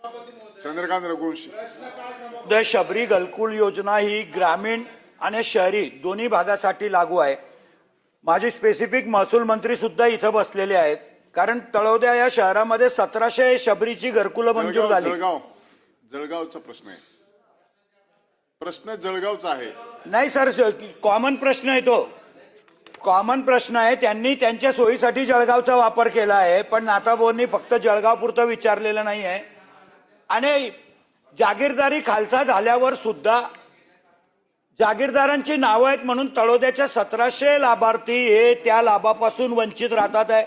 चंद्रकांत रघुवंशी. शबरी घरकुल योजना ही ग्रामीण आणि शहरी दोन्ही भागासाठी लागू आहे. माझी स्पेसिफिक महसूल मंत्री सुद्धा इथं बसलेले आहेत, कारण तळोद्या या शहरामध्ये 1700 शबरीची घरकुलं मंजूर झाली. जळगावचा प्रश्न आहे. प्रश्न जळगावचा आहे. नाही सर, कॉमन प्रश्न आहे तो. कॉमन प्रश्न आहे. त्यांनी त्यांच्या सोयीसाठी जळगावचा वापर केला आहे, पण नाथाभाऊंनी फक्त जळगाव पुरतं विचारलेलं नाही आहे. आणि जागीरदारी खालसा झाल्यावर सुद्धा जागीरदारांची नावं आहेत म्हणून तळोद्याच्या 1700 लाभार्थी हे त्या लाभापासून वंचित राहतात आहे.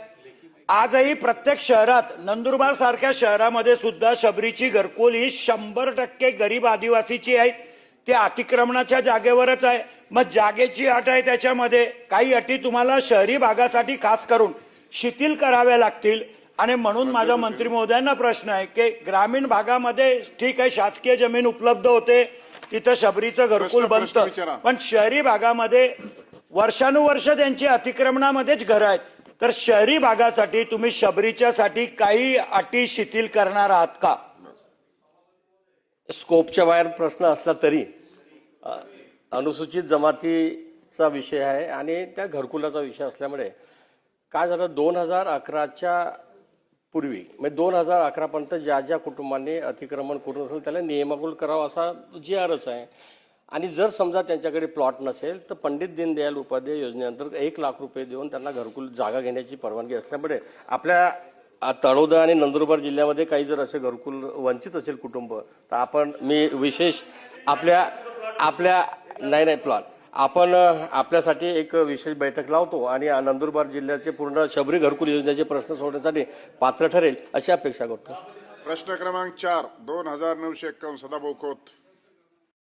आजही प्रत्येक शहरात, नंदुरबार सारख्या शहरामध्ये सुद्धा शबरीची घरकुल ही 100% गरीब आदिवासीची आहेत. ते अतिक्रमणाच्या जागेवरच आहे. मग जागेची अट आहे, त्याच्यामध्ये काही अटी तुम्हाला शहरी भागासाठी खास करून शिथिल कराव्या लागतील. आणि म्हणून माझा मंत्री महोदयांना प्रश्न आहे की ग्रामीण भागामध्ये ठीक आहे, शासकीय जमीन उपलब्ध होते, तिथं शबरीचं घरकुल बनतं, पण शहरी भागामध्ये वर्षानुवर्ष त्यांची अतिक्रमणामध्येच घरं आहेत. तर शहरी भागासाठी तुम्ही शबरीच्यासाठी काही अटी शिथिल करणार आहात का? स्कोपच्या बाहेर प्रश्न असला तरी अनुसूचित जमातीचा विषय आहे आणि त्या घरकुलाचा विषय असल्यामुळे काय झालं, 2011च्या पूर्वी म्हणजे 2011 पर्यंत ज्या ज्या कुटुंबांनी अतिक्रमण करून असेल त्याला नियमाकुल करावा असा GRच आहे. आणि जर समजा त्यांच्याकडे प्लॉट नसेल तर पंडित दीनदयाल उपाध्याय योजनेअंतर्गत 1 लाख रुपये देऊन त्यांना घरकुल जागा घेण्याची परवानगी असल्यामुळे आपल्या तळोदा आणि नंदुरबार जिल्ह्यामध्ये काही जर असे घरकुल वंचित असेल कुटुंब तर आपण मी विशेष आपल्या नाही प्लॉट आपण आपल्यासाठी एक विशेष बैठक लावतो आणि नंदुरबार जिल्ह्याचे पूर्ण शबरी घरकुल योजनेचे प्रश्न सोडवण्यासाठी पात्र ठरेल अशी अपेक्षा करतो. प्रश्न क्रमांक 4 2951 सदाभाऊ खोत.